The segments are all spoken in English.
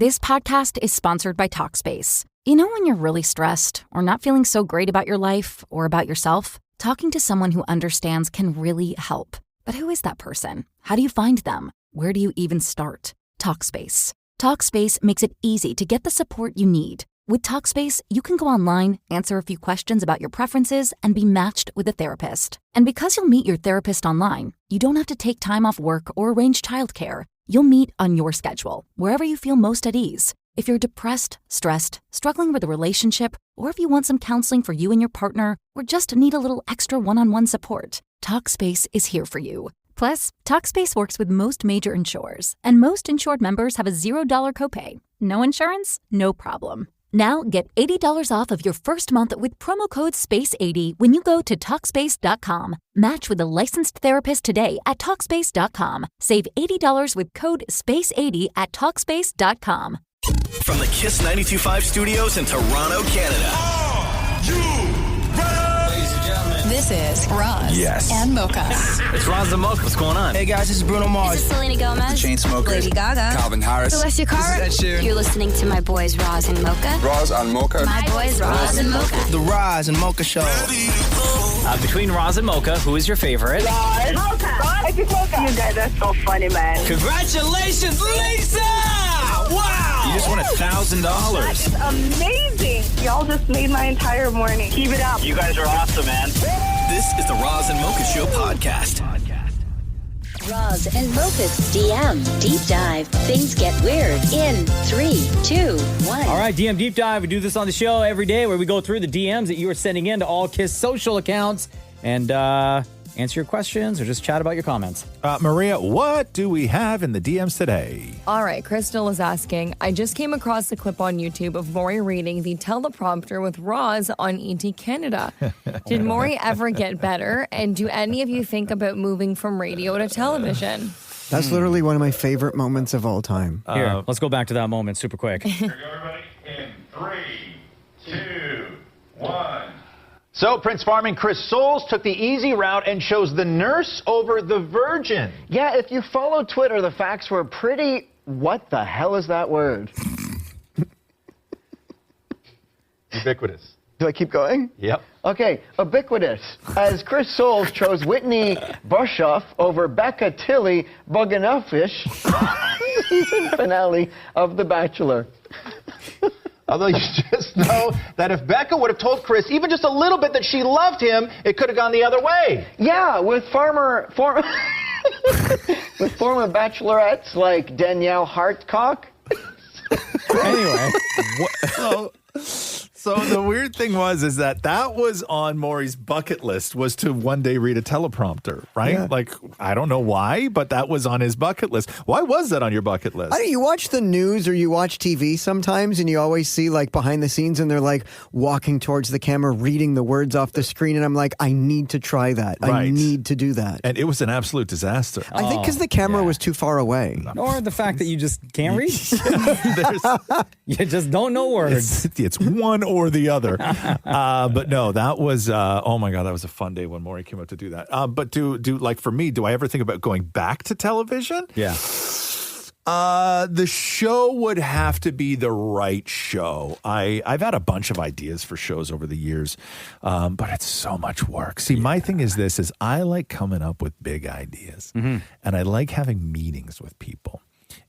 This podcast is sponsored by Talkspace. You know when you're really stressed or not feeling so great about your life or about yourself? Talking to someone who understands can really help. But who is that person? How do you find them? Where do you even start? Talkspace. Talkspace makes it easy to get the support you need. With Talkspace, you can go online, answer a few questions about your preferences, and be matched with a therapist. And because you'll meet your therapist online, you don't have to take time off work or arrange childcare. You'll meet on your schedule, wherever you feel most at ease. If you're depressed, stressed, struggling with a relationship, or if you want some counseling for you and your partner, or just need a little extra one-on-one support, Talkspace is here for you. Plus, Talkspace works with most major insurers, and most insured members have a $0 copay. No insurance? No problem. Now get $80 off of your first month with promo code SPACE80 when you go to Talkspace.com. Match with a licensed therapist today at Talkspace.com. Save $80 with code SPACE80 at Talkspace.com. From the Kiss 92.5 studios in Toronto, Canada. Ladies and gentlemen, this is Roz and Mocha. It's Roz and Mocha. What's going on? Hey guys, this is Bruno Mars. This is Selena Gomez. The Chainsmokers. Lady Gaga. Calvin Harris. Celestia Cara. This is Ed Sheeran. You're listening to my boys Roz and Mocha. Roz and Mocha. My boys Roz and Mocha. The Roz and Mocha Show. Between Roz and Mocha, who is your favorite? Roz. Mocha. I just Mocha. You guys are so funny, man. Congratulations, Lisa! Wow! You just won $1,000. That is amazing. Y'all just made my entire morning. Keep it up. You guys are awesome, man. This is the Roz and Mocha Show podcast. Roz and Mocha's DM Deep Dive. Things get weird in 3, 2, 1. All right, DM Deep Dive. We do this on the show every day where we go through the DMs that you are sending in to all Kiss social accounts and answer your questions or just chat about your comments. Maria, what do we have in the DMs today? All right, Crystal is asking, I just came across a clip on YouTube of Maury reading the teleprompter with Roz on ET Canada. Did Maury ever get better? And do any of you think about moving from radio to television? That's literally one of my favorite moments of all time. Here, let's go back to that moment super quick. Here we go, everybody. In 3, 2, 1. So, Prince Farming Chris Soules took the easy route and chose the nurse over the virgin. Yeah, if you follow Twitter, the facts were pretty... What the hell is that word? Ubiquitous. Do I keep going? Yep. Okay, ubiquitous. As Chris Soules chose Whitney Bushoff over Becca Tilly Boganofish, season finale of The Bachelor. Although you just know that if Becca would have told Chris even just a little bit that she loved him, it could have gone the other way. Yeah, with former bachelorettes like Danielle Hartcock. Anyway, so the weird thing is that was on Maury's bucket list, was to one day read a teleprompter, right? Yeah. Like, I don't know why, but that was on his bucket list. Why was that on your bucket list? You watch the news or you watch TV sometimes and you always see like behind the scenes and they're like walking towards the camera, reading the words off the screen. And I'm like, I need to try that. Right. I need to do that. And it was an absolute disaster. I think because the camera was too far away. Or the fact that you just can't read. You just don't know words. It's one or the other. But no, that was, oh my God, that was a fun day when Maury came out to do that. But do like for me, do I ever think about going back to television? Yeah. The show would have to be the right show. I've had a bunch of ideas for shows over the years, but it's so much work. See, my thing is I like coming up with big ideas, and I like having meetings with people,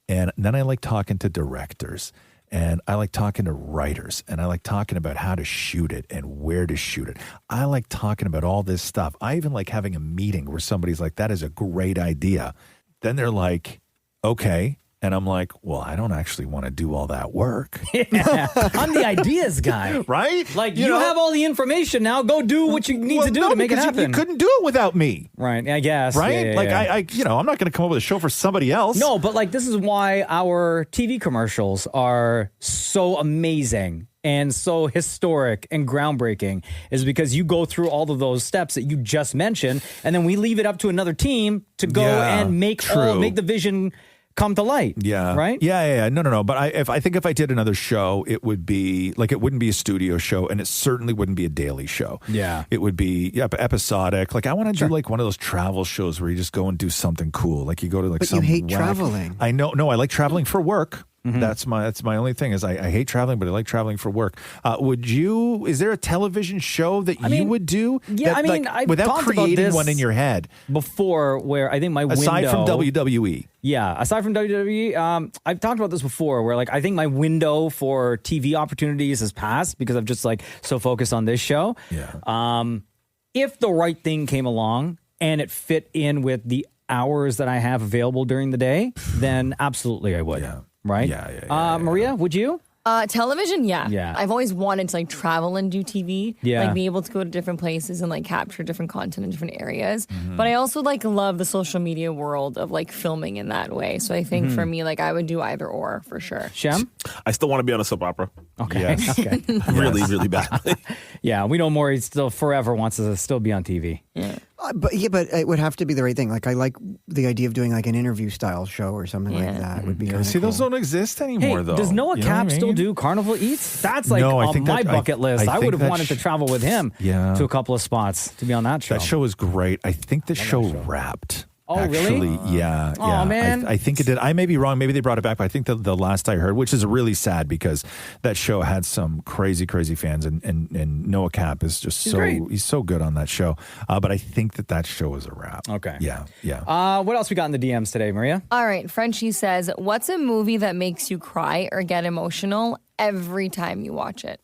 and then I like talking to directors. And I like talking to writers, and I like talking about how to shoot it and where to shoot it. I like talking about all this stuff. I even like having a meeting where somebody's like, that is a great idea. Then they're like, okay. And I'm like, well, I don't actually want to do all that work. Yeah. I'm the ideas guy. Right? Like, you have all the information now. Go do what you need to do to make it happen. You couldn't do it without me. Right, I guess. Right? Yeah. I'm not going to come up with a show for somebody else. No, but like, this is why our TV commercials are so amazing and so historic and groundbreaking, is because you go through all of those steps that you just mentioned, and then we leave it up to another team to go and make the vision come to light. Yeah. Right? Yeah. No. But I think if I did another show, it would be like, it wouldn't be a studio show, and it certainly wouldn't be a daily show. Yeah. It would be episodic. Like, I want to do like one of those travel shows where you just go and do something cool. Like you go to like But you hate traveling. I know. No, I like traveling for work. That's my only thing is I hate traveling, but I like traveling for work. Is there a television show that you would do? Yeah, I've without talked about creating this one in your head before, where I think my aside from WWE. Yeah, aside from WWE, I've talked about this before, where I think my window for TV opportunities has passed because I'm just so focused on this show. Yeah. If the right thing came along and it fit in with the hours that I have available during the day, then absolutely I would. Yeah. Right? Yeah. Maria, would you? Television, yeah. Yeah. I've always wanted to travel and do TV. Yeah. Be able to go to different places and capture different content in different areas. But I also love the social media world of filming in that way. So I think for me, I would do either or for sure. Shem? I still want to be on a soap opera. Okay. Yes. Okay. Really, really badly. Yeah, we know Maury still forever wants to still be on TV. Yeah. But it would have to be the right thing. I like the idea of doing an interview style show or something like that. Would be kind of See, those don't exist anymore, Hey, though. does Noah You know what Cap I still mean? do Carnival Eats? That's No, I on think my that- bucket list. I think would have that wanted to travel with him to a couple of spots to be on that show. That show is great. I think the show wrapped. Oh, actually, really? Yeah. Oh, yeah. man. I think it did. I may be wrong. Maybe they brought it back, but I think the last I heard, which is really sad because that show had some crazy, crazy fans, and Noah Cap is just he's so good on that show. But I think that show is a wrap. Okay. Yeah. What else we got in the DMs today, Maria? All right. Frenchie says, what's a movie that makes you cry or get emotional every time you watch it?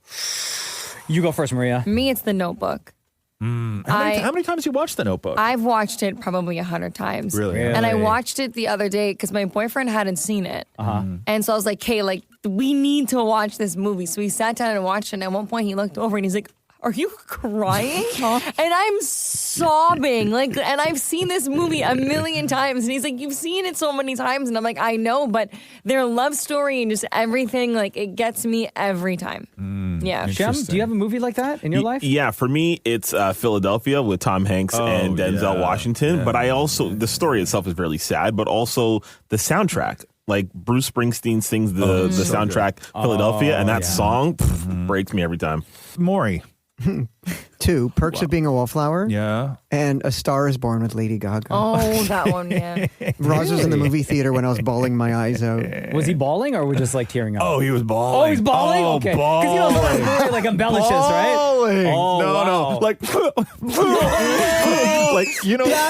You go first, Maria. Me, it's The Notebook. How many times you watched The Notebook? I've watched it probably 100 times. Really? And I watched it the other day because my boyfriend hadn't seen it. And so I was like, hey, we need to watch this movie. So we sat down and watched it. And at one point he looked over and he's like, are you crying? And I'm sobbing. And I've seen this movie a million times. And he's like, you've seen it so many times. And I'm like, I know, but their love story and just everything, it gets me every time. Yeah. Shem, do you have a movie like that in your life? Yeah, for me, it's Philadelphia with Tom Hanks and Denzel Washington. Yeah. But I also, the story itself is really sad, but also the soundtrack. Bruce Springsteen sings the soundtrack Philadelphia, and that song breaks me every time. Maury. 2, Perks of Being a Wallflower. Yeah. And A Star is Born with Lady Gaga. Oh, that one, yeah. Roz was in the movie theater when I was bawling my eyes out. Was he bawling or were we just tearing up? Oh, he was bawling. Oh, he's bawling? Oh, Okay. Because Maury embellishes, right? Bawling. Oh, no, wow. That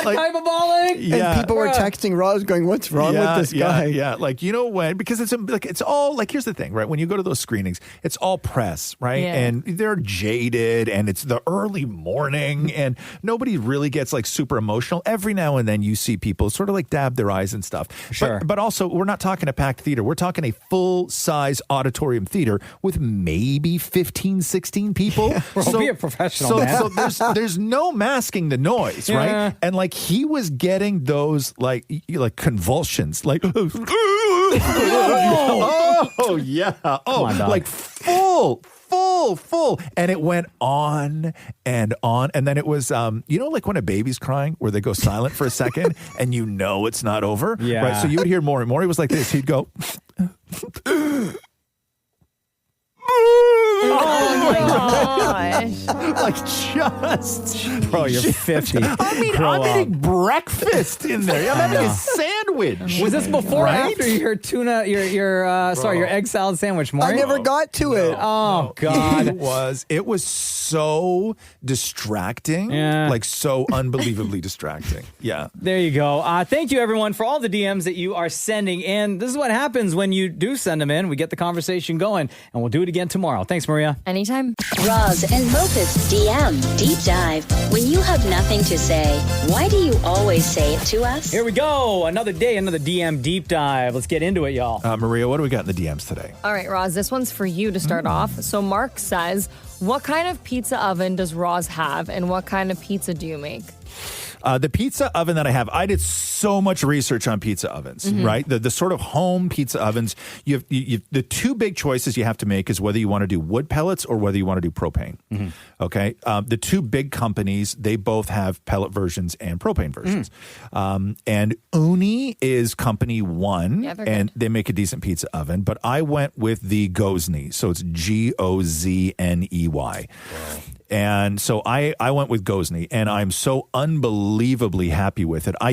type of bawling? Yeah. And people were texting Roz going, what's wrong with this guy? Yeah, when, because it's all, here's the thing, right? When you go to those screenings, it's all press, right? Yeah. And they're jaded and it's the early morning and nobody really gets super emotional. Every now and then you see people sort of dab their eyes and stuff. Sure. But also, we're not talking a packed theater. We're talking a full-size auditorium theater with maybe 15, 16 people. Be a professional, man. So there's no masking the noise, right? Yeah. And he was getting those convulsions, oh yeah, on, dog. full, and it went on and on, and then it was when a baby's crying where they go silent for a second and it's not over. Yeah. Right. So you would hear Maury. Maury was like this. He'd go. Oh my gosh. Bro, you're 50. I'm eating breakfast in there. I'm having a sandwich. Was this before or Right? after your tuna, your egg salad sandwich, Maury? I never got to it. Oh, God. It was so distracting. Yeah. So unbelievably distracting. Yeah. There you go. Thank you, everyone, for all the DMs that you are sending in. This is what happens when you do send them in. We get the conversation going, and we'll do it again tomorrow. Thanks, Maria. Anytime. Roz and Mocha's DM Deep Dive. When you have nothing to say, why do you always say it to us? Here we go. Another day, another DM deep dive. Let's get into it, y'all. Maria, what do we got in the DMs today? All right, Roz, this one's for you to start off. So Mark says, what kind of pizza oven does Roz have, and what kind of pizza do you make? The pizza oven that I have, I did so much research on pizza ovens, right? The sort of home pizza ovens. You have the two big choices you have to make is whether you want to do wood pellets or whether you want to do propane. Okay, the two big companies, they both have pellet versions and propane versions. And Uni is company one, and they make a decent pizza oven. But I went with the Gozney, so it's Gozney. And so I went with Gozney, and I'm so unbelievably happy with it. I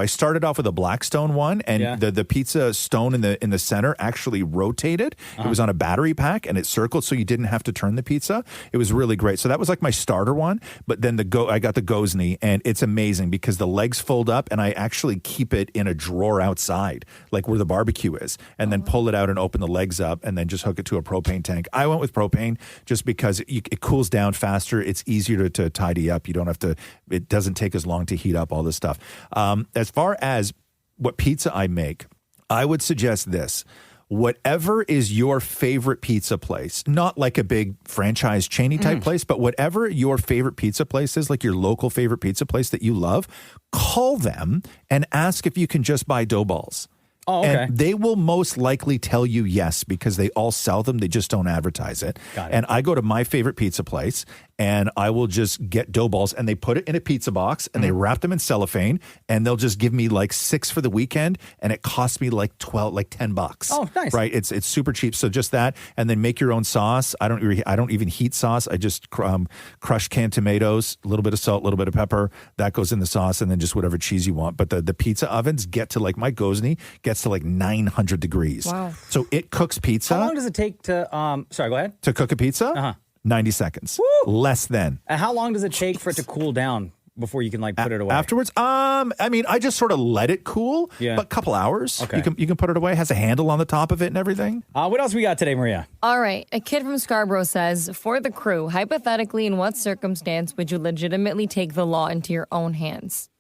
started off with a Blackstone one, and the pizza stone in the center actually rotated. It was on a battery pack, and it circled, so you didn't have to turn the pizza. It was really great. So that was like my starter one. But then I got the Gozney, and it's amazing because the legs fold up, and I actually keep it in a drawer outside, like where the barbecue is, and then pull it out and open the legs up, and then just hook it to a propane tank. I went with propane just because it cools down faster. It's easier to tidy up. You don't have to, it doesn't take as long to heat up all this stuff. As far as what pizza I make, I would suggest this. Whatever is your favorite pizza place, not like a big franchise chainy type place, but whatever your favorite pizza place is, like your local favorite pizza place that you love, call them and ask if you can just buy dough balls. Oh, okay. And they will most likely tell you yes, because they all sell them. They just don't advertise it. Got it. And I go to my favorite pizza place, and I will just get dough balls, and they put it in a pizza box, and they wrap them in cellophane, and they'll just give me like 6 for the weekend, and it costs me like $10. Oh, nice. Right? It's super cheap. So just that, and then make your own sauce. I don't even heat sauce. I just crush canned tomatoes, a little bit of salt, a little bit of pepper. That goes in the sauce, and then just whatever cheese you want. But the pizza ovens get to, like, my Gozney gets to like 900 degrees. Wow. So it cooks pizza. How long does it take to, sorry, go ahead. To cook a pizza? Uh-huh. 90 seconds. Woo! Less than. And how long does it take for it to cool down before you can like put it away? Afterwards? I mean, I just sort of let it cool. Yeah. But a couple hours. Okay. You can put it away. It has a handle on the top of it and everything. What else we got today, Maria? All right. A kid from Scarborough says, for the crew, hypothetically, in what circumstance would you legitimately take the law into your own hands?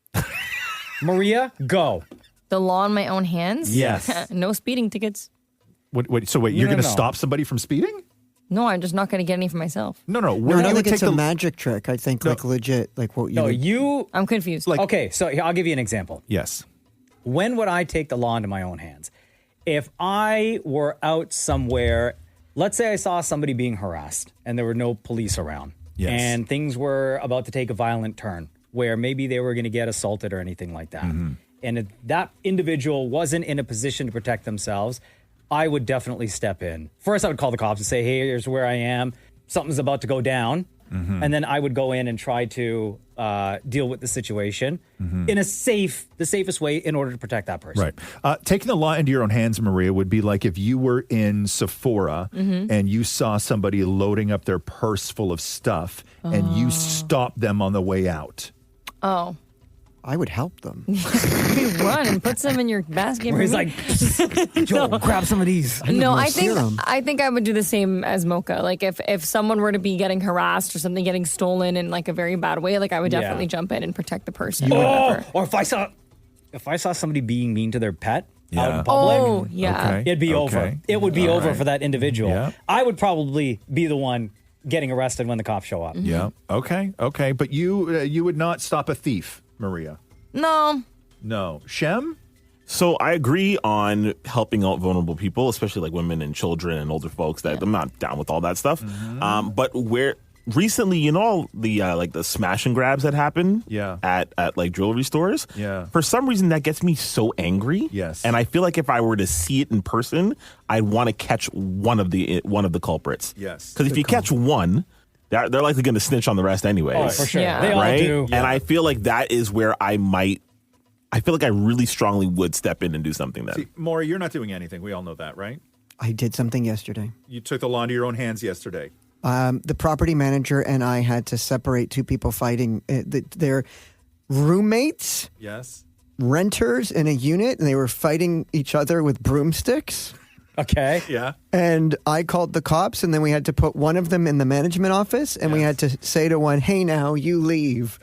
Maria, go. The law in my own hands? Yes. No speeding tickets. So you're going to stop somebody from speeding? No, I'm just not going to get any for myself. No. I don't think it's a magic trick. I think like legit, like what you. I'm confused. Okay, so here, I'll give you an example. Yes. When would I take the law into my own hands? If I were out somewhere, let's say I saw somebody being harassed and there were no police around, and things were about to take a violent turn where maybe they were going to get assaulted or anything like that. And if that individual wasn't in a position to protect themselves, I would definitely step in. First, I would call the cops and say, hey, here's where I am. Something's about to go down. And then I would go in and try to deal with the situation in the safest way in order to protect that person. Right. Taking the law into your own hands, Maria, would be like if you were in Sephora and you saw somebody loading up their purse full of stuff and you stopped them on the way out. Oh. I would help them. You run and put some in your basket. Where he's like, Joe, grab some of these. No, I think I would do the same as Mocha. Like if someone were to be getting harassed or something getting stolen in like a very bad way, like I would definitely jump in and protect the person. Or if I saw somebody being mean to their pet out in public, it'd be over. It would be over for that individual. Yeah. I would probably be the one getting arrested when the cops show up. Yeah. Okay. But you would not stop a thief, Maria. No. Shem? So I agree on helping out vulnerable people, especially like women and children and older folks. That I'm not down with all that stuff. But where recently, the like the smash and grabs that happen at like jewelry stores. Yeah. For some reason, that gets me so angry. Yes. And I feel like if I were to see it in person, I'd want to catch one of the culprits. Yes. Because if you catch one, they're likely going to snitch on the rest anyway. Oh, for sure. Yeah. They all do. And I feel like that is where I feel like I really strongly would step in and do something then. See, Maury, you're not doing anything. We all know that, right? I did something yesterday. You took the law into your own hands yesterday. The property manager and I had to separate two people fighting. They're roommates, renters in a unit, and they were fighting each other with broomsticks. Okay. Yeah. And I called the cops, and then we had to put one of them in the management office, and we had to say to one, hey, now, you leave.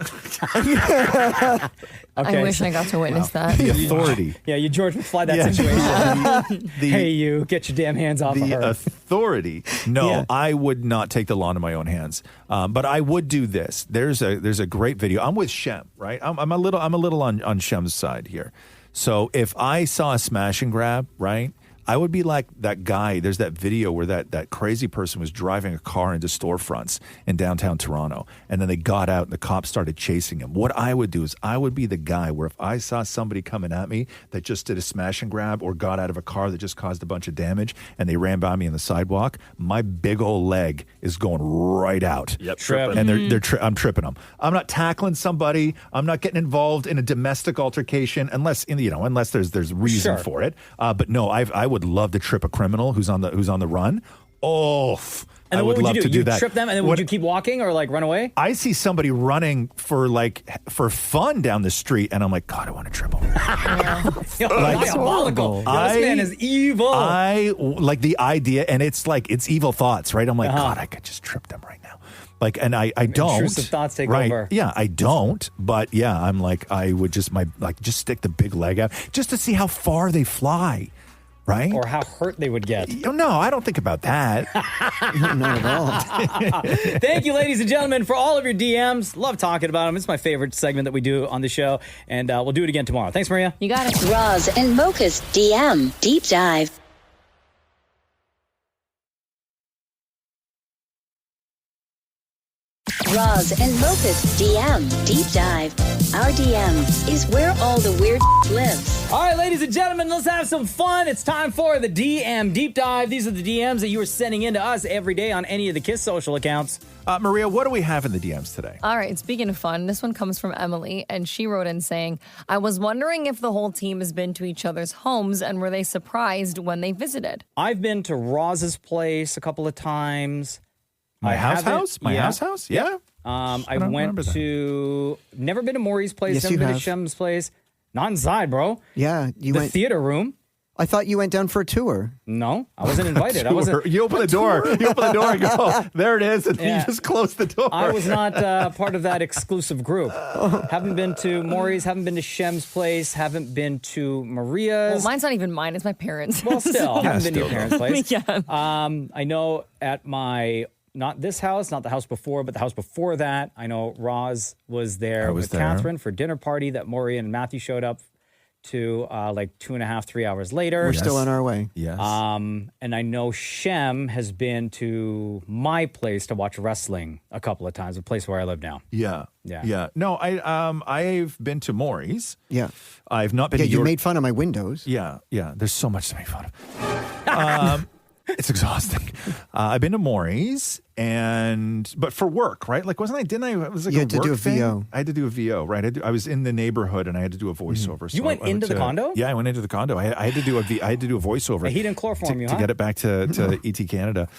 I wish I got to witness that. The authority. You George McFly that situation. Hey, you, get your damn hands off of her. The authority. No, I would not take the law into my own hands. But I would do this. There's a great video. I'm with Shem, right? I'm a little on Shem's side here. So if I saw a smash and grab, right? I would be like that guy. There's that video where that crazy person was driving a car into storefronts in downtown Toronto, and then they got out and the cops started chasing him. What I would do is I would be the guy where if I saw somebody coming at me that just did a smash and grab or got out of a car that just caused a bunch of damage and they ran by me on the sidewalk, my big old leg is going right out. Yep, tripping. And I'm tripping them. I'm not tackling somebody. I'm not getting involved in a domestic altercation unless there's reason for it. But no, I would love to trip a criminal who's on the run. Oh, And I then would what love would to you do? do that. You trip them, and then would you keep walking or like run away? I see somebody running for fun down the street, and I'm like, God, I want to trip him. Diabolical. This man is evil. I like the idea, and it's evil thoughts, right? I'm like, God, I could just trip them right now. And I don't. Intrusive thoughts take right? over. Yeah, I don't. But yeah, I'm like, I would just just stick the big leg out just to see how far they fly. Right? Or how hurt they would get. No, I don't think about that. Not at all. Thank you, ladies and gentlemen, for all of your DMs. Love talking about them. It's my favorite segment that we do on the show. And we'll do it again tomorrow. Thanks, Maria. You got it. Roz and Mocha's DM Deep Dive. Roz and Mocha's DM Deep Dive. Our DM is where all the weird lives. All right, ladies and gentlemen, let's have some fun. It's time for the DM Deep Dive. These are the DMs that you are sending in to us every day on any of the Kiss social accounts. Maria, what do we have in the DMs today? All right, speaking of fun, this one comes from Emily, and she wrote in saying, I was wondering if the whole team has been to each other's homes, and were they surprised when they visited? I've been to Roz's place a couple of times. My house? Yeah. I went to, never been to Maury's place, Yes, never you been have. to Shem's place. Not inside, bro. Yeah, you The went. theater room. I thought you went down for a tour. No, I wasn't invited. I wasn't. You open the door. You open the door and go, there it is, and Yeah. you just close the door. I was not part of that exclusive group. Haven't been to Maury's, haven't been to Shem's place, haven't been to Maria's. Well, mine's not even mine, it's my parents'. Well, still, haven't been to your parents' place. Yeah. I know at my, not this house, not the house before, but the house before that, I know Roz was there with Catherine for dinner party that Maury and Matthew showed up to 2.5, 3 hours later. We're still on our way. Yes. And I know Shem has been to my place to watch wrestling a couple of times, a place where I live now. Yeah. Yeah. Yeah. No, I've been to Maury's. Yeah. I've not been Yeah, to you your... made fun of my windows. Yeah. Yeah. There's so much to make fun of. It's exhausting. I've been to Maury's, but for work, right? Like, didn't I? It was like You a had to work do a thing. VO. I had to do a VO, right? I was in the neighborhood and I had to do a voiceover. So You went into the condo? Yeah, I went into the condo. I had to do a voiceover. He didn't chloroform you, to huh? get it back to ET Canada.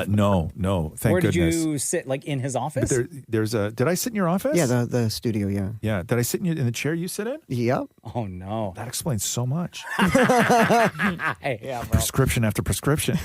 No, thank Where did goodness. you sit? Like in his office? But there's a. Did I sit in your office? Yeah, the studio, yeah. Yeah. Did I sit in the chair you sit in? Yep. Oh, no. That explains so much. Yeah, bro. Prescription after prescription.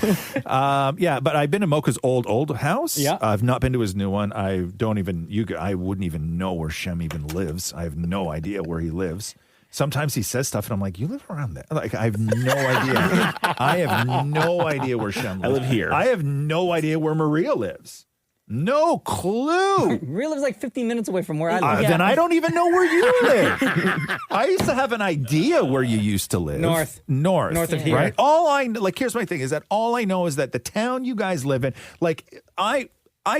Yeah, but I've been to Mocha's old house. Yeah. I've not been to his new one. I wouldn't even know where Shem even lives. I have no idea where he lives. Sometimes he says stuff and I'm like, you live around there? Like, I have no idea. I have no idea where Shem lives. I live here. I have no idea where Maria lives. No clue. Maria lives like 15 minutes away from where I live. Then I don't even know where you live. I used to have an idea where you used to live. North of here. Right? Here's my thing is that all I know is that the town you guys live in, like I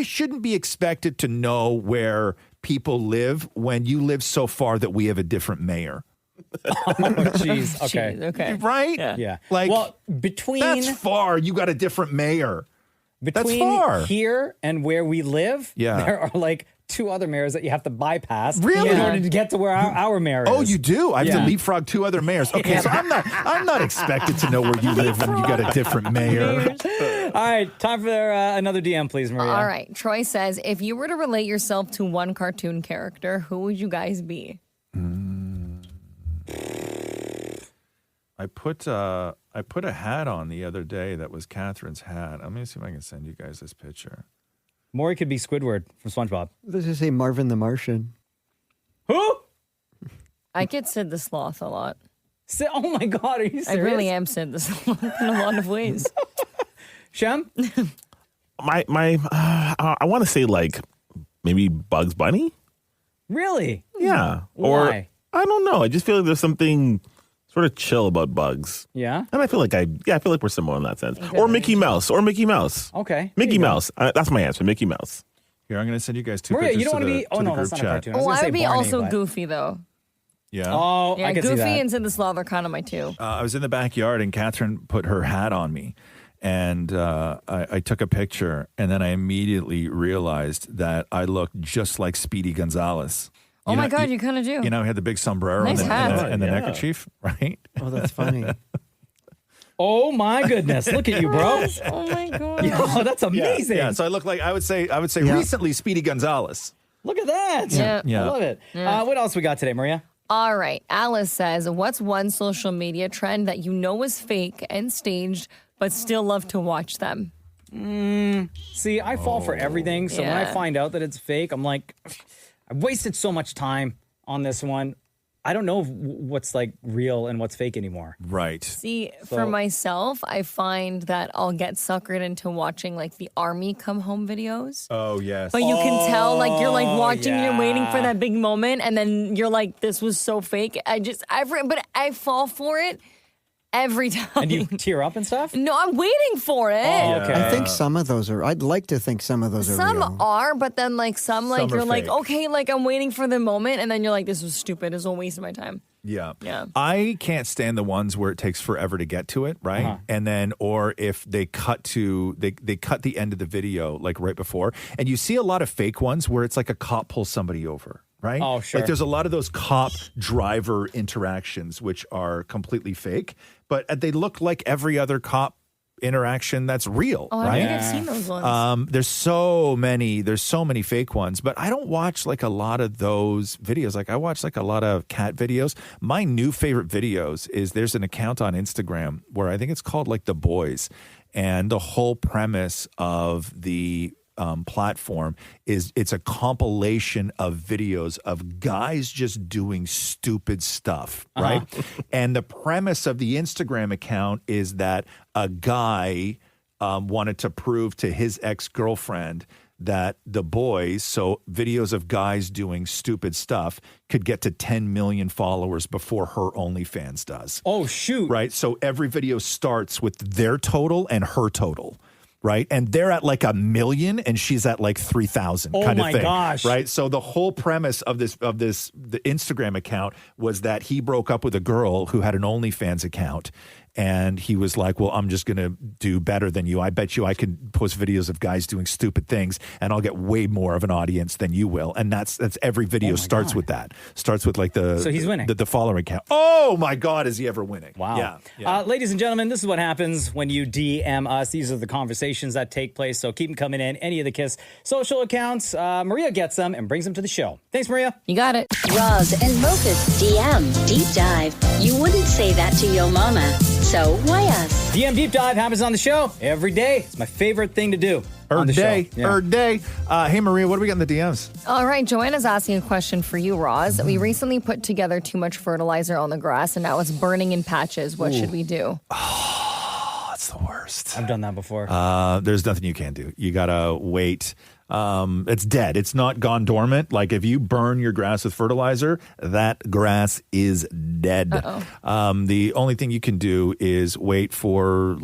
shouldn't be expected to know where people live when you live so far that we have a different mayor. Oh, jeez. Okay. Jeez, okay. Right? Yeah. Like, well, between that's far. You got a different mayor. between far. here and where we live, Yeah. there are like 2 other mayors that you have to bypass Really? in order to get to where our mayor is. Oh, you do? I have Yeah. to leapfrog 2 other mayors. Okay, so I'm not expected to know where you live when you got a different mayor. All right, time for another DM, please, Maria. All right. Troy says, if you were to relate yourself to one cartoon character, who would you guys be? I put a hat on the other day that was Catherine's hat. Let me see if I can send you guys this picture. Maury could be Squidward from SpongeBob. Let's just say Marvin the Martian. Who? I get Sid the Sloth a lot. Oh my God, are you serious? I really am Sid the Sloth in a lot of ways. Shem? I want to say like maybe Bugs Bunny. Really? Yeah. Why? Or I don't know. I just feel like there's something sort of chill about bugs. Yeah? And I feel like we're similar in that sense. Or Mickey Mouse. Okay. Mickey Mouse. That's my answer, Mickey Mouse. Here, I'm going to send you guys two Maria, pictures you don't to want to the, be... Oh, to the no, group that's not a chat. cartoon. Oh, I would be Barney, also but- Goofy, though. Yeah. Oh, Yeah, I could see Goofy that. and Sid the Sloth are kind of my two. I was in the backyard and Catherine put her hat on me. And I took a picture, and then I immediately realized that I looked just like Speedy Gonzalez. Oh my God, you kind of do. You know, he had the big sombrero Nice hat. and the neckerchief, right? Oh, that's funny. Oh my goodness! Look at you, bro. Oh my God. Yo, that's amazing. Yeah, so I look like I would say recently Speedy Gonzalez. Look at that. Yeah. I love it. Yeah. What else we got today, Maria? All right. Alice says, what's one social media trend that you know is fake and staged, but still love to watch them? See, I fall for everything. So when I Yeah. find out that it's fake, I'm like, I've wasted so much time on this one. I don't know what's like real and what's fake anymore. Right. See, So- for myself, I find that I'll get suckered into watching like the army come home videos. Oh, yes. But you can tell, like, you're like Oh, watching and you're waiting for yeah. that big moment, and then you're like, this was so fake. But I fall for it every time. And you tear up and stuff? No, I'm waiting for it. Oh, okay. I think some of those are. I'd like to think some of those are Some real. are, but then like some Some are you're like, fake. okay, like I'm waiting for the moment, and then you're like, this was stupid. It's a waste of my time. Yeah. Yeah. I can't stand the ones where it takes forever to get to it, right? Uh-huh. And then, or if they cut to, they cut the end of the video like right before. And you see a lot of fake ones where it's like a cop pulls somebody over, right? Oh, sure. Like there's a lot of those cop driver interactions which are completely fake, but they look like every other cop interaction that's real, Oh, I right? think I've seen those ones. There's so many fake ones, but I don't watch like a lot of those videos. Like I watch like a lot of cat videos. My new favorite videos is there's an account on Instagram where I think it's called like The Boys, and the whole premise of the platform is it's a compilation of videos of guys just doing stupid stuff, right? And the premise of the Instagram account is that a guy wanted to prove to his ex-girlfriend that The Boys, so videos of guys doing stupid stuff, could get to 10 million followers before her OnlyFans does. Oh, shoot. Right? So every video starts with their total and her total. Right. And they're at like 1 million and she's at like 3,000 Oh kind of my thing. gosh. Right. So the whole premise of the Instagram account was that he broke up with a girl who had an OnlyFans account. And he was like, well, I'm just going to do better than you. I bet you I can post videos of guys doing stupid things and I'll get way more of an audience than you will. And that's every video starts with that. Starts with like So he's winning. the following account. Oh my God, is he ever winning? Wow. Yeah. Ladies and gentlemen, this is what happens when you DM us. These are the conversations that take place. So keep them coming in. Any of the KISS social accounts. Maria gets them and brings them to the show. Thanks, Maria. You got it. Roz and Mocha's DM Deep Dive. You wouldn't say that to your mama, so why us? DM Deep Dive happens on the show every day. It's my favorite thing to do on the show. Day. Hey, Maria, what do we got in the DMs? All right, Joanna's asking a question for you, Roz. We recently put together too much fertilizer on the grass, and now it's burning in patches. What should we do? That's the worst. I've done that before. There's nothing you can do. You gotta wait. It's dead. It's not gone dormant. Like if you burn your grass with fertilizer, that grass is dead. The only thing you can do is wait for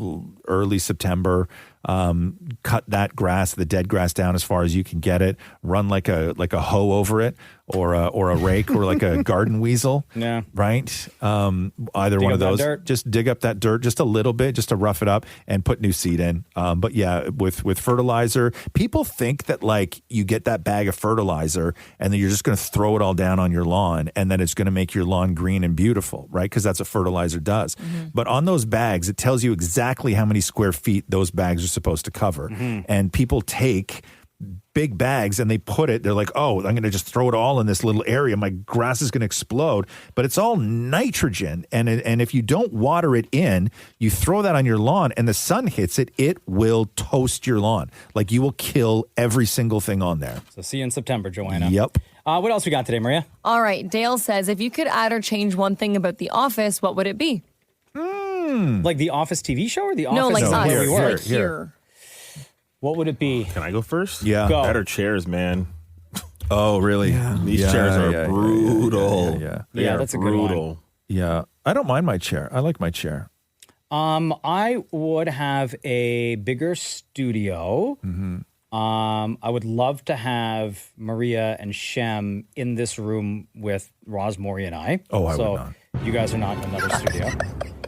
early September. Cut that grass, the dead grass, down as far as you can get it. Run like a hoe over it, or a rake, or like a garden weasel. Yeah. Right. Either Dig one up of that those. dirt. Just dig up that dirt just a little bit, just to rough it up, and put new seed in. But yeah, with fertilizer, people think that like you get that bag of fertilizer and then you're just going to throw it all down on your lawn, and then it's going to make your lawn green and beautiful, right? Because that's what fertilizer does. But on those bags, it tells you exactly how many square feet those bags are supposed to cover. And people take big bags and they're like, oh, I'm going to just throw it all in this little area. My grass is going to explode. But it's all nitrogen. And if you don't water it in, you throw that on your lawn and the sun hits it, it will toast your lawn. Like you will kill every single thing on there. So see you in September, Joanna. Yep. What else we got today, Maria? All right, Dale says, if you could add or change one thing about The Office, what would it be? Like the Office TV show or the Office? No, like us. where we work? Like here. What would it be? Can I go first? Yeah. Go. Better chairs, man. Oh, really? These chairs are brutal. Yeah. They Yeah, are that's a good one. brutal. Yeah. I don't mind my chair. I like my chair. I would have a bigger studio. I would love to have Maria and Shem in this room with Roz, Maury, and I. Oh, I so would not. You guys are not in another studio.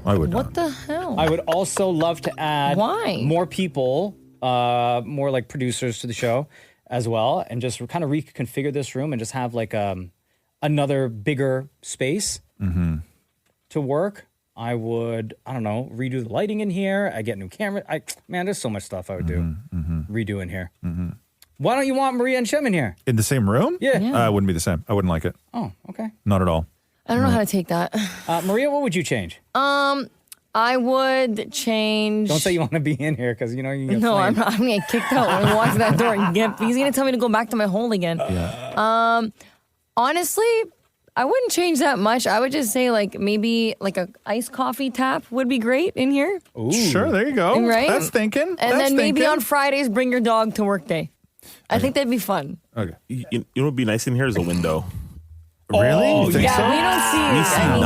I would What the hell? I would also love to add more people, more like producers to the show as well, and just kind of reconfigure this room and just have like another bigger space to work. I would, I don't know, redo the lighting in here. I get new camera. Man, there's so much stuff I would do. Redo in here. Why don't you want Maria and Shem in here? In the same room? Yeah. It wouldn't be the same. I wouldn't like it. Oh, okay. Not at all. I don't know how to take that. Maria, what would you change? I would change. Don't say you want to be in here because you know you can get No, I'm flamed. not. I'm gonna get kicked out when I walk to that door. And he's gonna tell me to go back to my hole again. Honestly, I wouldn't change that much. I would just say like maybe like a iced coffee tap would be great in here. Sure, there you go. Right? That's thinking. And then maybe on Fridays, bring your dog to work day. I think that'd be fun. Okay. You know what would be nice in here is a window. Really? You think yeah, so? we don't see We see anything.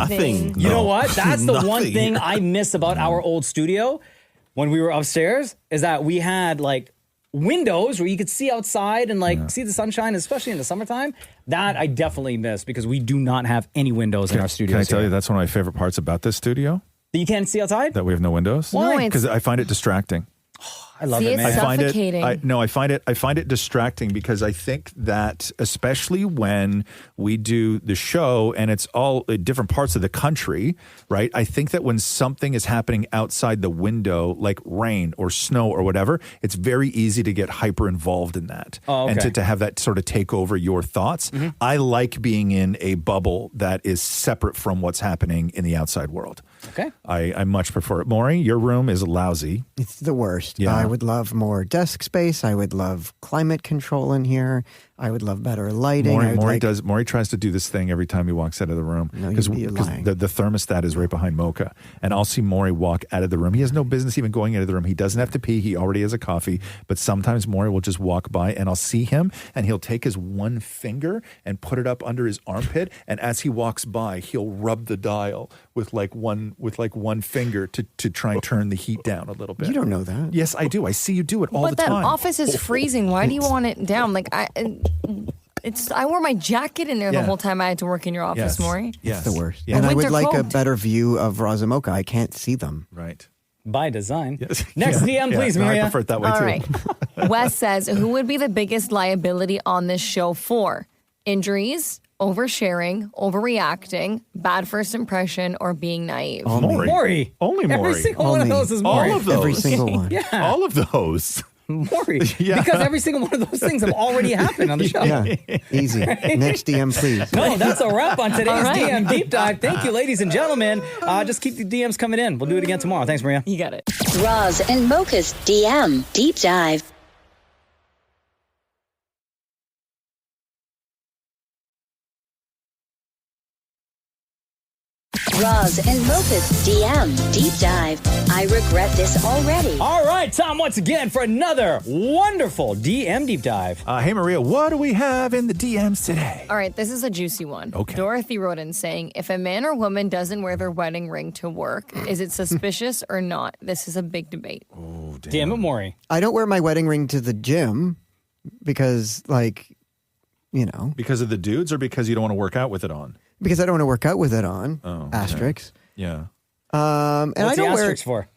nothing. You know No. what? That's the one Nothing. thing I miss about our old studio when we were upstairs is that we had like windows where you could see outside and like see the sunshine, especially in the summertime. That I definitely miss because we do not have any windows in our studio. Can I tell you that's one of my favorite parts about this studio? That you can't see outside? That we have no windows? Why? No, Because I find it distracting. I love See, it, it's man. suffocating. I find it distracting because I think that especially when we do the show and it's all in different parts of the country, right? I think that when something is happening outside the window, like rain or snow or whatever, it's very easy to get hyper involved in that. Oh, okay. And to have that sort of take over your thoughts. I like being in a bubble that is separate from what's happening in the outside world. Okay. I much prefer it. Maury, your room is lousy. It's the worst. Yeah. I would love more desk space. I would love climate control in here. I would love better lighting. I would Maury tries to do this thing every time he walks out of the room No, because you're lying. the thermostat is right behind Mocha, and I'll see Maury walk out of the room. He has no business even going out of the room. He doesn't have to pee. He already has a coffee. But sometimes Maury will just walk by, and I'll see him, and he'll take his one finger and put it up under his armpit, and as he walks by, he'll rub the dial with like one finger to try and turn the heat down a little bit. You don't know that. Yes, I do. I see you do it all But the that time. office is freezing. Why do you want it down? Like I wore my jacket in there the Yeah. whole time I had to work in your office, Maury. Yes. It's the worst. Yeah. And I would Winter like a coat. better view of Roz and Mocha. I can't see them. Right. By design. Yes. Next Yeah. DM, Yeah. please, No, Maria. I prefer it that way All too. right. Wes says, who would be the biggest liability on this show for? Injuries, oversharing, overreacting, bad first impression, or being naive? Maury. Only Maury. Every single one of those is Maury. All of those. Every single one. Yeah. All of those. Maury. Yeah. Because every single one of those things have already happened on the show. Yeah. Easy. Next DM, please. No, that's a wrap on today's All right. DM Deep Dive. Thank you, ladies and gentlemen. Just keep the DMs coming in. We'll do it again tomorrow. Thanks, Maria. You got it. Roz and Mocha's DM Deep Dive. Roz and Mocha's DM Deep Dive. I regret this already. All right, time once again for another wonderful DM Deep Dive. Hey, Maria, what do we have in the DMs today? All right, this is a juicy one. Okay. Dorothy wrote in saying, if a man or woman doesn't wear their wedding ring to work, is it suspicious or not? This is a big debate. Oh, Damn it, Maury. I don't wear my wedding ring to the gym because, like, you know, Because of the dudes or because you don't want to work out with it on? because I don't want to work out with it on. Oh, okay. Asterisks. Yeah. And What's I don't the wear asterisk for?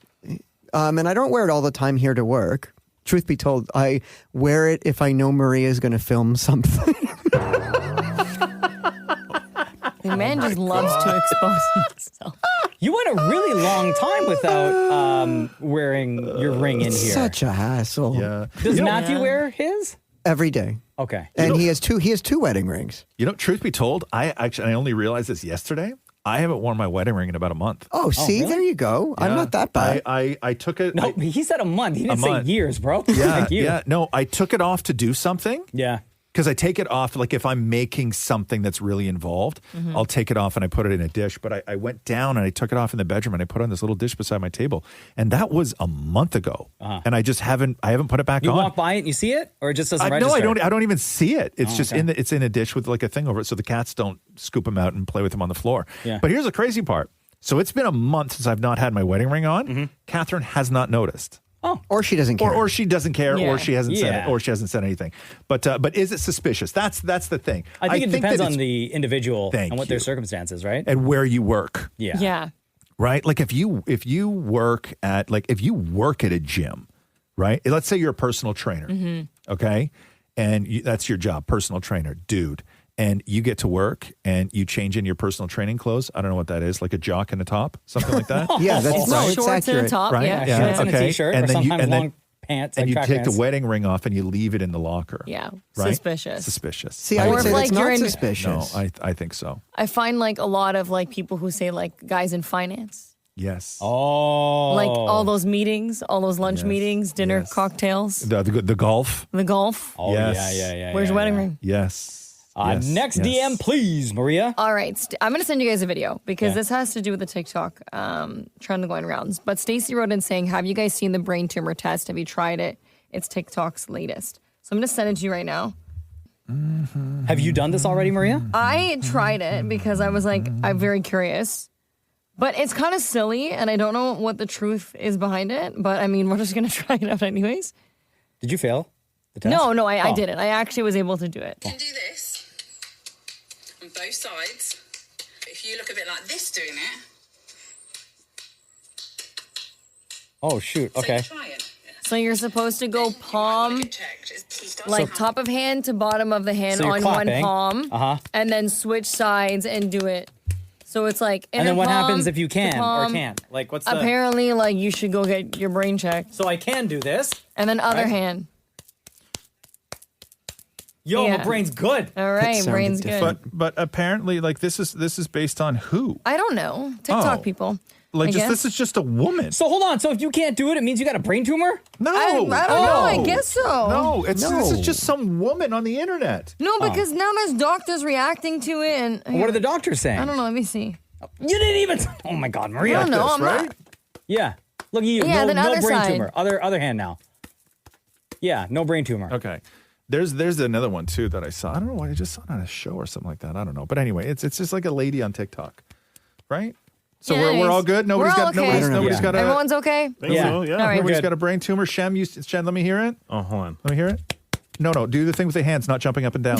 and I don't wear it all the time here to work. Truth be told, I wear it if I know Maria is going to film something. The man just loves to expose himself. You went a really long time without wearing your ring in here. Such a hassle. Yeah. Does Matthew wear his? Every day. Okay. And he has two wedding rings. You know, truth be told, I only realized this yesterday. I haven't worn my wedding ring in about a month. Oh, see, really? there you go. I'm Yeah. not that bad. I took it. No, he said a month. He didn't A say month. years, bro. Yeah, Like you. yeah. No, I took it off to do something. Yeah. Because I take it off, like if I'm making something that's really involved, Mhm. I'll take it off and I put it in a dish. But I went down and I took it off in the bedroom and I put it on this little dish beside my table. And that was a month ago. And I just haven't put it back You on. walk by it and you see it, or it just doesn't No, register? I don't even see it. It's Oh, just okay. it's in a dish with like a thing over it so the cats don't scoop them out and play with them on the floor. Yeah. But here's the crazy part. So it's been a month since I've not had my wedding ring on. Mm-hmm. Catherine has not noticed. Oh, or she doesn't care, or she doesn't care, Yeah. or she hasn't said Yeah. it, or she hasn't said anything. But is it suspicious? That's the thing. I think it depends that on it's- the individual Thank and what their you. circumstances, right? and where you work. Yeah. Yeah. Right? Like if you work at a gym, right? Let's say you're a personal trainer, Mhm. okay? And that's your job, personal trainer, dude. And you get to work and you change in your personal training clothes. I don't know what that is, like a jock and a top, something like that. Yeah, that's It's right. shorts and a accurate. top, Right? yeah. Shorts and a okay. t-shirt, And or then you- sometimes and then- long pants, and like you track take pants. the wedding ring off and you leave it in the locker. Yeah. Right? Suspicious. Suspicious. See, I would say that's not in- suspicious. No, I think so. I find like a lot of like people who say like guys in finance. Yes. Oh. Like all those meetings, all those lunch meetings, dinner, cocktails, The golf. the golf. Oh, Yes. yeah. Where's your wedding ring? Yes. Yes. Next Yes. DM, please, Maria. All right, I'm going to send you guys a video because Yeah. this has to do with the TikTok trend going rounds. But Stacy wrote in saying, "Have you guys seen the brain tumor test? Have you tried it? It's TikTok's latest." So I'm going to send it to you right now. Have you done this already, Maria? I tried it because I was like, I'm very curious. But it's kind of silly, and I don't know what the truth is behind it. But I mean, we're just going to try it out anyways. Did you fail the test? No, I Oh. didn't. I actually was able to do it. You can do this on both sides. If you look a bit like this doing it, Oh, shoot. Okay. try it. So you're supposed to go palm, like top of hand to bottom of the hand So you're on clapping. one palm, Uh-huh. and then switch sides and do it. So it's like And inner then what palm happens if you to can or palm. can't? Like, what's the... Apparently, like you should go get your brain checked. So I can do this. And then other Right. hand. Yo, Yeah. my brain's good. All right, brain's good. But apparently, like this is based on who? I don't know. TikTok Oh. people. Like I just guess. this is just a woman. So hold on. So if you can't do it, it means you got a brain tumor? No, I don't know. I guess so. No, this is just some woman on the internet. No, because now there's doctors reacting to it, and What are the doctors saying? I don't know. Let me see. You didn't even... Oh, my God, Maria. I don't know. I'm not. Yeah. Look at you. Yeah, no then no other brain side. tumor. Other hand now. Yeah, no brain tumor. Okay. There's another one too that I saw. I don't know why I just saw it on a show or something like that. I don't know. But anyway, it's just like a lady on TikTok, right? So Yeah, we're all good. we're Nobody's all got okay. nobody's got a. Everyone's okay. Think so, yeah. All right. Nobody's got a brain tumor. Shem, Shem, let me hear it. Oh, hold on. Let me hear it. No, do the thing with the hands, not jumping up and down.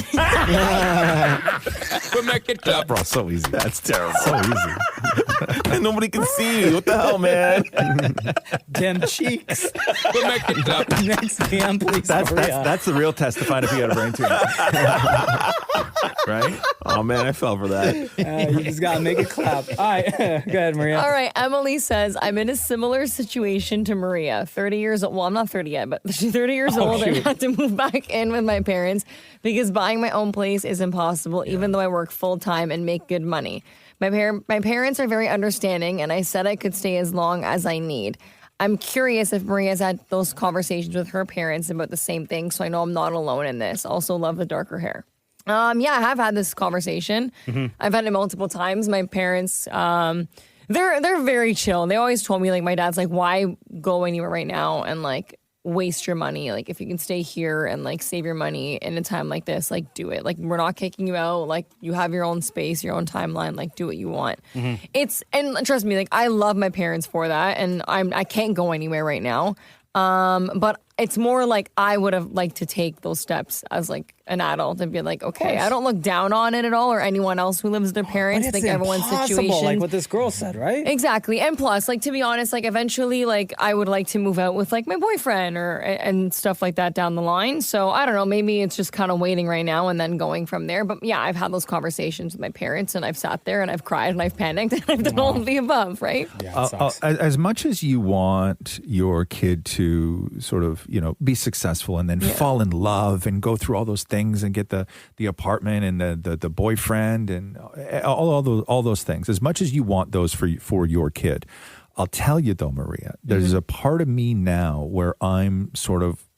We make it clap. Bro, so easy. That's terrible. So easy. And nobody can see you. What the hell, man? Damn cheeks. We make it clap. Next DM, please, That's Maria. the real test to find if you got a brain tumor. Right? Oh man, I fell for that. You just got to make it clap. All right. Go ahead, Maria. All right. Emily says, I'm in a similar situation to Maria. 30 years old. Well, I'm not 30 yet, but she's 30 years old and shoot. had to move back in with my parents because buying my own place is impossible, even though I work full time and make good money. My parents are very understanding, and I said I could stay as long as I need. I'm curious if Maria's had those conversations with her parents about the same thing, so I know I'm not alone in this. Also, love the darker hair. Yeah, I have had this conversation. I've had it multiple times. My parents, they're very chill. They always told me, like, my dad's like, why go anywhere right now and like waste your money? Like, if you can stay here and like save your money in a time like this, like do it. Like, we're not kicking you out. Like, you have your own space, your own timeline. Like, do what you want. And trust me, like, I love my parents for that, and I can't go anywhere right now. But it's more like I would have liked to take those steps as like an adult and be like, okay, I don't look down on it at all, or anyone else who lives with their parents. I But it's think everyone's impossible, situation, like what this girl said, right? exactly. And plus, like, to be honest, like eventually, like I would like to move out with like my boyfriend and stuff like that down the line. So I don't know, maybe it's just kind of waiting right now and then going from there. But yeah, I've had those conversations with my parents, and I've sat there and I've cried and I've panicked and I've done all of the above, right? As much as you want your kid to sort of, be successful and then fall in love and go through all those things and get the apartment and the boyfriend and all those things, as much as you want those for your kid, I'll tell you though, Maria, there's a part of me now where I'm sort of,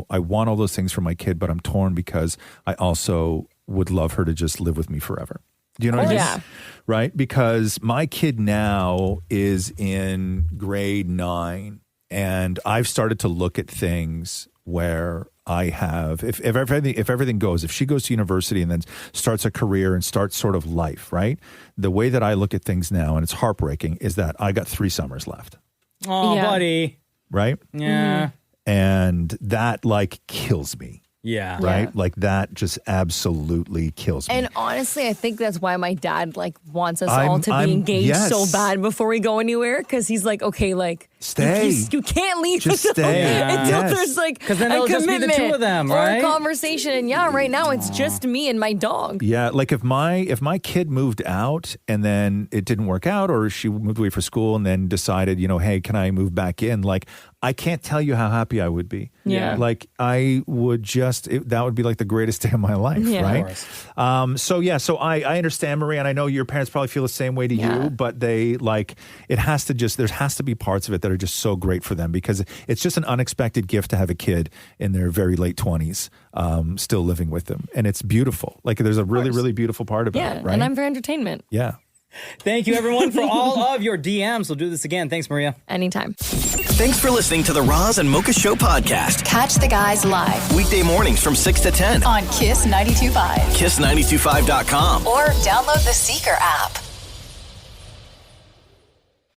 I want all those things for my kid, but I'm torn because I also would love her to just live with me forever. Do you know what I mean? Yeah. Right? Because my kid now is in grade 9, and I've started to look at things where I have, if everything goes, if she goes to university and then starts a career and starts sort of life, right? The way that I look at things now, and it's heartbreaking, is that I got 3 summers left. Oh, buddy. Right? Yeah. And that like kills me. Yeah. Right? Like that just absolutely kills me. And honestly, I think that's why my dad like wants us all to be engaged so bad before we go anywhere. Because he's like, okay, like stay. You can't leave Just until stay. there's like 'Cause then a it'll just be the commitment two of them, or right? a conversation. And yeah, right now it's just me and my dog. Yeah, like if my kid moved out and then it didn't work out, or she moved away for school and then decided, hey, can I move back in? Like, I can't tell you how happy I would be. Yeah. Like I would that would be like the greatest day of my life, right? So I understand, Maria, and I know your parents probably feel the same way to you, but they like, there has to be parts of it that are just so great for them because it's just an unexpected gift to have a kid in their very late 20s still living with them. And it's beautiful. Like there's a really, really beautiful part about it, right? And I'm for entertainment. Yeah. Thank you, everyone, for all of your DMs. We'll do this again. Thanks, Maria. Anytime. Thanks for listening to the Roz and Mocha Show podcast. Catch the guys live Weekday mornings from 6 to 10 on Kiss 92.5 KISS925.com or download the Seeker app.